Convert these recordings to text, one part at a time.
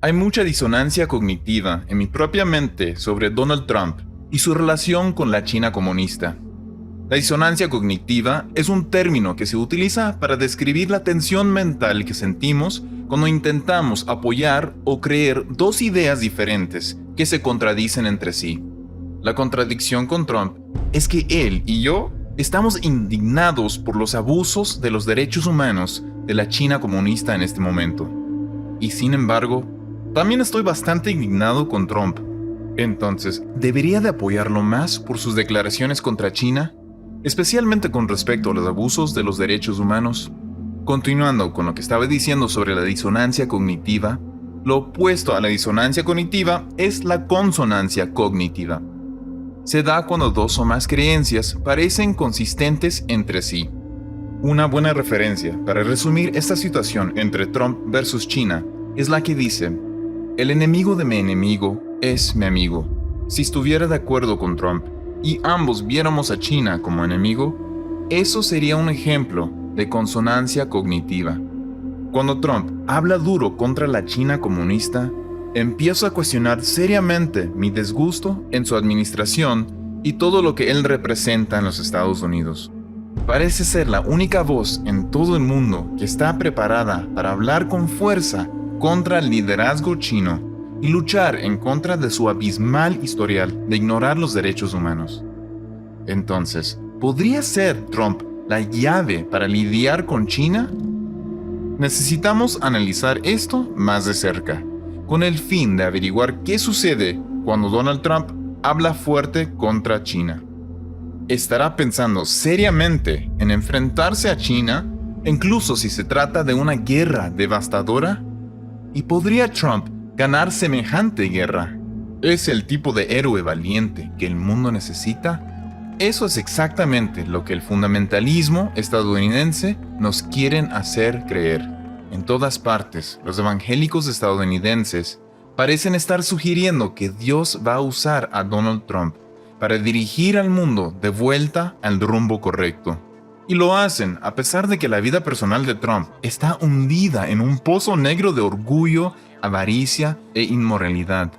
Hay mucha disonancia cognitiva en mi propia mente sobre Donald Trump y su relación con la China comunista. La disonancia cognitiva es un término que se utiliza para describir la tensión mental que sentimos cuando intentamos apoyar o creer dos ideas diferentes que se contradicen entre sí. La contradicción con Trump es que él y yo estamos indignados por los abusos de los derechos humanos de la China comunista en este momento. Y sin embargo, también estoy bastante indignado con Trump. Entonces, ¿debería de apoyarlo más por sus declaraciones contra China? Especialmente con respecto a los abusos de los derechos humanos. Continuando con lo que estaba diciendo sobre la disonancia cognitiva, lo opuesto a la disonancia cognitiva es la consonancia cognitiva. Se da cuando dos o más creencias parecen consistentes entre sí. Una buena referencia para resumir esta situación entre Trump versus China es la que dice: el enemigo de mi enemigo es mi amigo. Si estuviera de acuerdo con Trump y ambos viéramos a China como enemigo, eso sería un ejemplo de consonancia cognitiva. Cuando Trump habla duro contra la China comunista, empiezo a cuestionar seriamente mi desgusto en su administración y todo lo que él representa en los Estados Unidos. Parece ser la única voz en todo el mundo que está preparada para hablar con fuerza contra el liderazgo chino y luchar en contra de su abismal historial de ignorar los derechos humanos. Entonces, ¿podría ser Trump la llave para lidiar con China? Necesitamos analizar esto más de cerca, con el fin de averiguar qué sucede cuando Donald Trump habla fuerte contra China. ¿Estará pensando seriamente en enfrentarse a China, incluso si se trata de una guerra devastadora? ¿Y podría Trump ganar semejante guerra? ¿Es el tipo de héroe valiente que el mundo necesita? Eso es exactamente lo que el fundamentalismo estadounidense nos quieren hacer creer. En todas partes, los evangélicos estadounidenses parecen estar sugiriendo que Dios va a usar a Donald Trump para dirigir al mundo de vuelta al rumbo correcto. Y lo hacen a pesar de que la vida personal de Trump está hundida en un pozo negro de orgullo, avaricia e inmoralidad.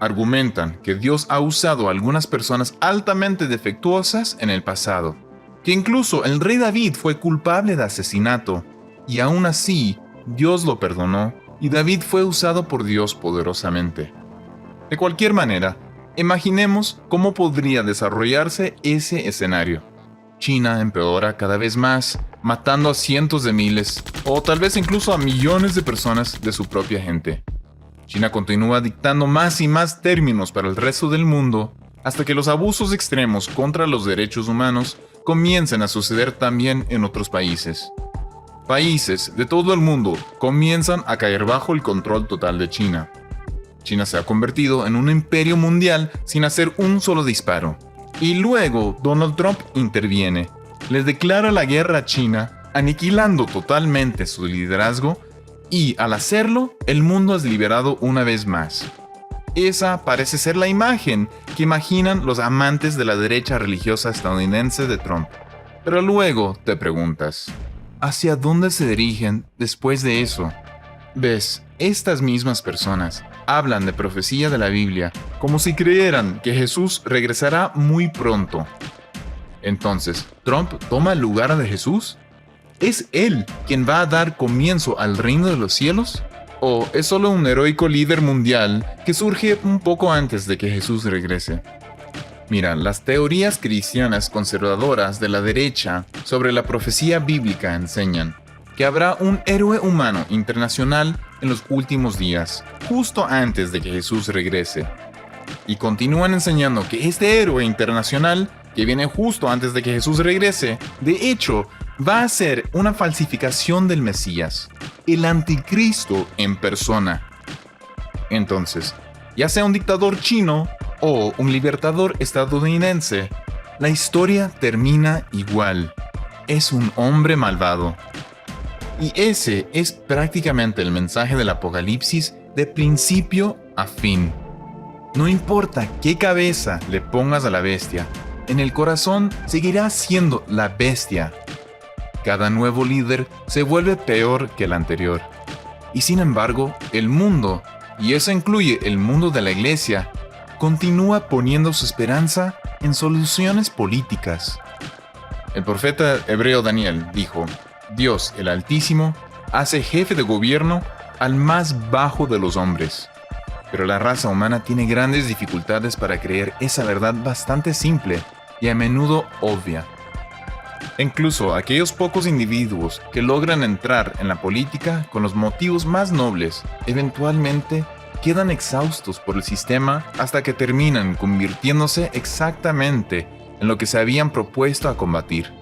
Argumentan que Dios ha usado a algunas personas altamente defectuosas en el pasado, que incluso el rey David fue culpable de asesinato, y aún así Dios lo perdonó y David fue usado por Dios poderosamente. De cualquier manera, imaginemos cómo podría desarrollarse ese escenario. China empeora cada vez más, matando a cientos de miles, o tal vez incluso a millones de personas de su propia gente. China continúa dictando más y más términos para el resto del mundo, hasta que los abusos extremos contra los derechos humanos comiencen a suceder también en otros países. Países de todo el mundo comienzan a caer bajo el control total de China. China se ha convertido en un imperio mundial sin hacer un solo disparo. Y luego Donald Trump interviene, les declara la guerra a China, aniquilando totalmente su liderazgo, y al hacerlo, el mundo es liberado una vez más. Esa parece ser la imagen que imaginan los amantes de la derecha religiosa estadounidense de Trump. Pero luego te preguntas, ¿hacia dónde se dirigen después de eso? ¿Ves? Estas mismas personas hablan de profecía de la Biblia como si creyeran que Jesús regresará muy pronto. Entonces, ¿Trump toma el lugar de Jesús? ¿Es él quien va a dar comienzo al reino de los cielos? ¿O es solo un heroico líder mundial que surge un poco antes de que Jesús regrese? Mira, las teorías cristianas conservadoras de la derecha sobre la profecía bíblica enseñan que habrá un héroe humano internacional en los últimos días, justo antes de que Jesús regrese. Y continúan enseñando que este héroe internacional, que viene justo antes de que Jesús regrese, de hecho, va a ser una falsificación del Mesías, el anticristo en persona. Entonces, ya sea un dictador chino o un libertador estadounidense, la historia termina igual. Es un hombre malvado. Y ese es prácticamente el mensaje del Apocalipsis de principio a fin. No importa qué cabeza le pongas a la bestia, en el corazón seguirá siendo la bestia. Cada nuevo líder se vuelve peor que el anterior. Y sin embargo, el mundo y eso incluye el mundo de la iglesia, continúa poniendo su esperanza en soluciones políticas. El profeta hebreo Daniel dijo: Dios, el Altísimo, hace jefe de gobierno al más bajo de los hombres. Pero la raza humana tiene grandes dificultades para creer esa verdad bastante simple y a menudo obvia. Incluso aquellos pocos individuos que logran entrar en la política con los motivos más nobles, eventualmente quedan exhaustos por el sistema hasta que terminan convirtiéndose exactamente en lo que se habían propuesto a combatir.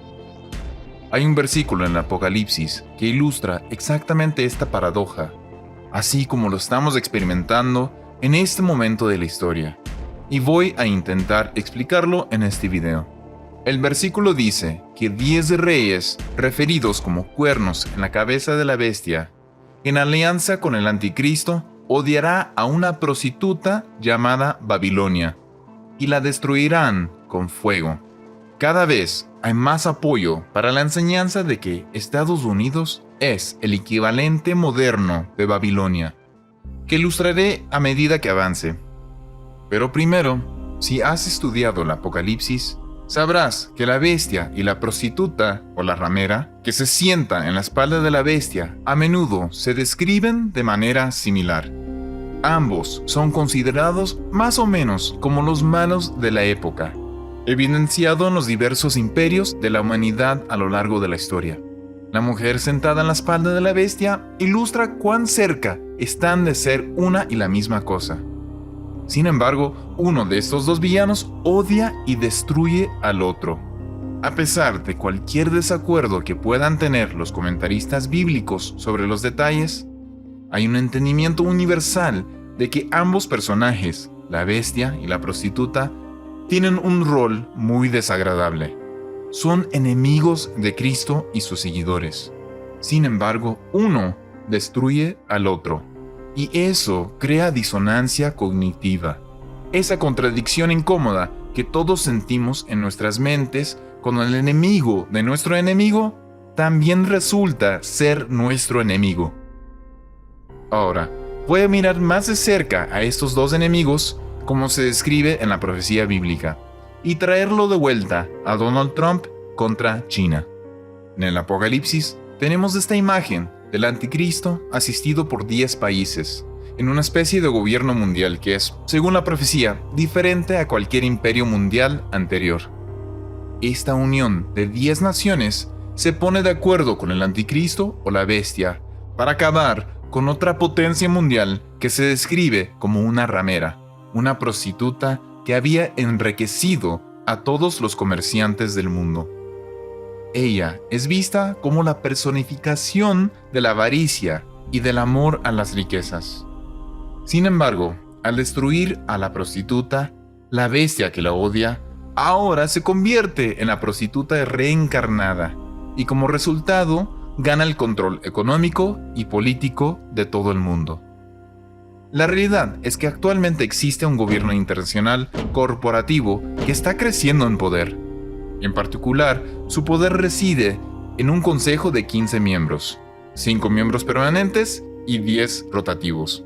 Hay un versículo en el Apocalipsis que ilustra exactamente esta paradoja, así como lo estamos experimentando en este momento de la historia, y voy a intentar explicarlo en este video. El versículo dice que 10 reyes, referidos como cuernos en la cabeza de la bestia, en alianza con el anticristo, odiará a una prostituta llamada Babilonia, y la destruirán con fuego. Cada vez hay más apoyo para la enseñanza de que Estados Unidos es el equivalente moderno de Babilonia, que ilustraré a medida que avance. Pero primero, si has estudiado el Apocalipsis, sabrás que la bestia y la prostituta, o la ramera, que se sienta en la espalda de la bestia, a menudo se describen de manera similar. Ambos son considerados más o menos como los malos de la época, evidenciado en los diversos imperios de la humanidad a lo largo de la historia. La mujer sentada en la espalda de la bestia ilustra cuán cerca están de ser una y la misma cosa. Sin embargo, uno de estos dos villanos odia y destruye al otro. A pesar de cualquier desacuerdo que puedan tener los comentaristas bíblicos sobre los detalles, hay un entendimiento universal de que ambos personajes, la bestia y la prostituta, tienen un rol muy desagradable. Son enemigos de Cristo y sus seguidores. Sin embargo, uno destruye al otro. Y eso crea disonancia cognitiva. Esa contradicción incómoda que todos sentimos en nuestras mentes cuando el enemigo de nuestro enemigo también resulta ser nuestro enemigo. Ahora, voy a mirar más de cerca a estos dos enemigos como se describe en la profecía bíblica y traerlo de vuelta a Donald Trump contra China. En el Apocalipsis tenemos esta imagen del anticristo asistido por 10 países, en una especie de gobierno mundial que es, según la profecía, diferente a cualquier imperio mundial anterior. Esta unión de 10 naciones se pone de acuerdo con el anticristo o la bestia para acabar con otra potencia mundial que se describe como una ramera, una prostituta que había enriquecido a todos los comerciantes del mundo. Ella es vista como la personificación de la avaricia y del amor a las riquezas. Sin embargo, al destruir a la prostituta, la bestia que la odia, ahora se convierte en la prostituta reencarnada y como resultado gana el control económico y político de todo el mundo. La realidad es que actualmente existe un gobierno internacional corporativo que está creciendo en poder. En particular, su poder reside en un consejo de 15 miembros, 5 miembros permanentes y 10 rotativos.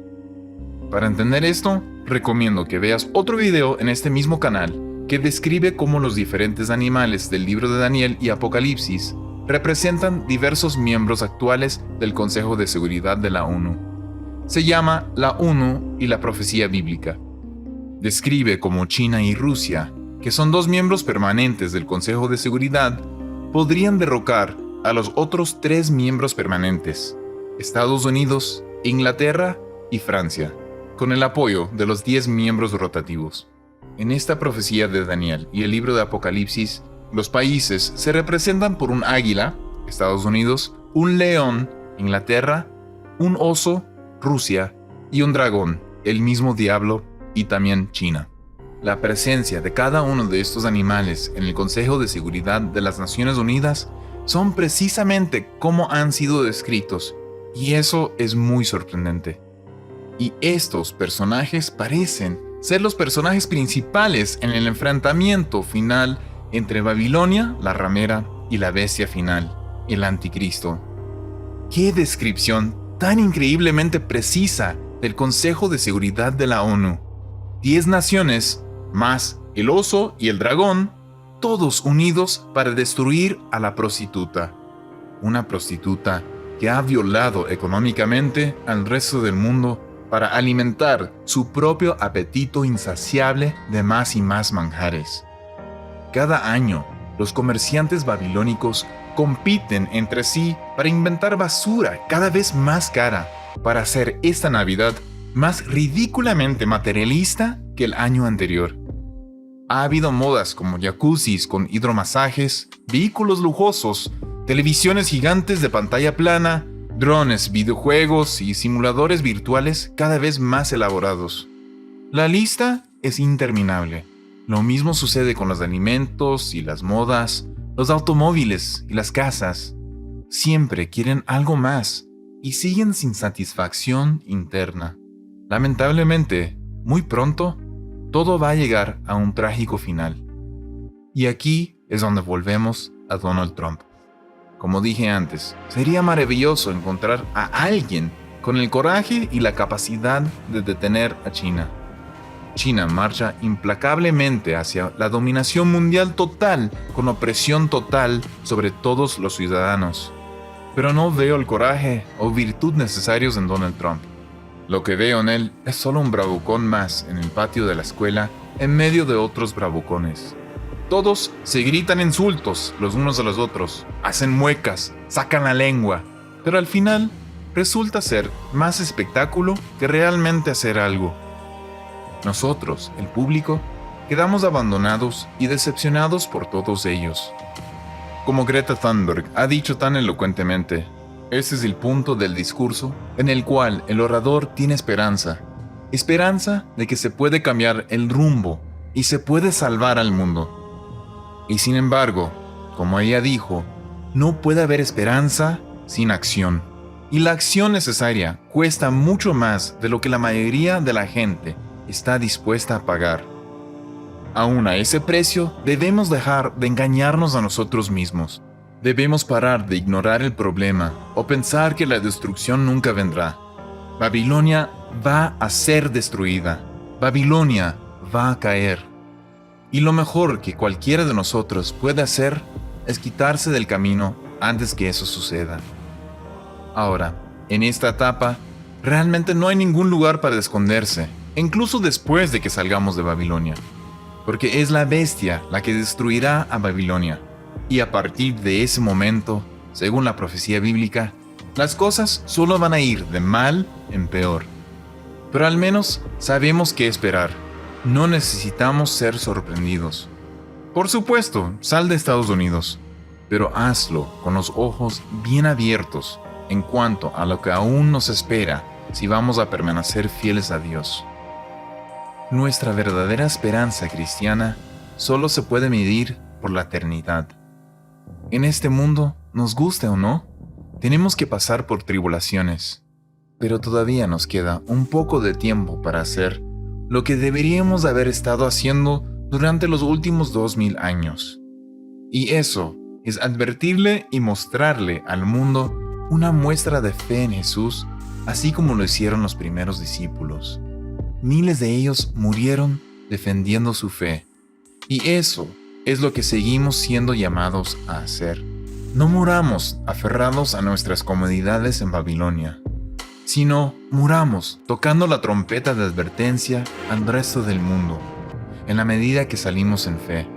Para entender esto, recomiendo que veas otro video en este mismo canal que describe cómo los diferentes animales del libro de Daniel y Apocalipsis representan diversos miembros actuales del Consejo de Seguridad de la ONU. Se llama la ONU y la profecía bíblica. Describe cómo China y Rusia, que son 2 miembros permanentes del Consejo de Seguridad, podrían derrocar a los otros 3 miembros permanentes, Estados Unidos, Inglaterra y Francia, con el apoyo de los 10 miembros rotativos. En esta profecía de Daniel y el libro de Apocalipsis, los países se representan por un águila, Estados Unidos, un león, Inglaterra, un oso, Rusia, y un dragón, el mismo diablo, y también China. La presencia de cada uno de estos animales en el Consejo de Seguridad de las Naciones Unidas son precisamente como han sido descritos, y eso es muy sorprendente. Y estos personajes parecen ser los personajes principales en el enfrentamiento final entre Babilonia, la ramera, y la bestia final, el anticristo. ¡Qué descripción tan increíblemente precisa del Consejo de Seguridad de la ONU. 10 naciones, más el oso y el dragón, todos unidos para destruir a la prostituta. Una prostituta que ha violado económicamente al resto del mundo para alimentar su propio apetito insaciable de más y más manjares. Cada año, los comerciantes babilónicos compiten entre sí para inventar basura cada vez más cara para hacer esta Navidad más ridículamente materialista que el año anterior. Ha habido modas como jacuzzis con hidromasajes, vehículos lujosos, televisiones gigantes de pantalla plana, drones, videojuegos y simuladores virtuales cada vez más elaborados. La lista es interminable. Lo mismo sucede con los alimentos y las modas, los automóviles y las casas. Siempre quieren algo más y siguen sin satisfacción interna. Lamentablemente, muy pronto, todo va a llegar a un trágico final. Y aquí es donde volvemos a Donald Trump. Como dije antes, sería maravilloso encontrar a alguien con el coraje y la capacidad de detener a China. China marcha implacablemente hacia la dominación mundial total, con opresión total sobre todos los ciudadanos. Pero no veo el coraje o virtud necesarios en Donald Trump. Lo que veo en él es solo un bravucón más en el patio de la escuela en medio de otros bravucones. Todos se gritan insultos los unos a los otros, hacen muecas, sacan la lengua, pero al final resulta ser más espectáculo que realmente hacer algo. Nosotros, el público, quedamos abandonados y decepcionados por todos ellos. Como Greta Thunberg ha dicho tan elocuentemente, ese es el punto del discurso en el cual el orador tiene esperanza. Esperanza de que se puede cambiar el rumbo y se puede salvar al mundo. Y sin embargo, como ella dijo, no puede haber esperanza sin acción. Y la acción necesaria cuesta mucho más de lo que la mayoría de la gente está dispuesta a pagar. Aún a ese precio, debemos dejar de engañarnos a nosotros mismos. Debemos parar de ignorar el problema o pensar que la destrucción nunca vendrá. Babilonia va a ser destruida. Babilonia va a caer. Y lo mejor que cualquiera de nosotros puede hacer es quitarse del camino antes que eso suceda. Ahora, en esta etapa, realmente no hay ningún lugar para esconderse, incluso después de que salgamos de Babilonia, porque es la bestia la que destruirá a Babilonia. Y a partir de ese momento, según la profecía bíblica, las cosas solo van a ir de mal en peor. Pero al menos sabemos qué esperar. No necesitamos ser sorprendidos. Por supuesto, sal de Estados Unidos, pero hazlo con los ojos bien abiertos en cuanto a lo que aún nos espera si vamos a permanecer fieles a Dios. Nuestra verdadera esperanza cristiana solo se puede medir por la eternidad. En este mundo, nos guste o no, tenemos que pasar por tribulaciones, pero todavía nos queda un poco de tiempo para hacer lo que deberíamos haber estado haciendo durante los últimos 2000 años. Y eso es advertirle y mostrarle al mundo una muestra de fe en Jesús, así como lo hicieron los primeros discípulos. Miles de ellos murieron defendiendo su fe. Y eso es lo que seguimos siendo llamados a hacer. No muramos aferrados a nuestras comodidades en Babilonia, sino muramos tocando la trompeta de advertencia al resto del mundo, en la medida que salimos en fe.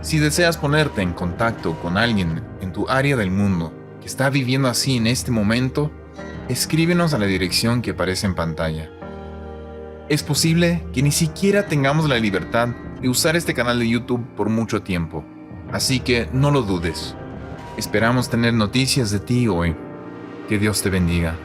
Si deseas ponerte en contacto con alguien en tu área del mundo que está viviendo así en este momento, escríbenos a la dirección que aparece en pantalla. Es posible que ni siquiera tengamos la libertad de usar este canal de YouTube por mucho tiempo, así que no lo dudes. Esperamos tener noticias de ti hoy. Que Dios te bendiga.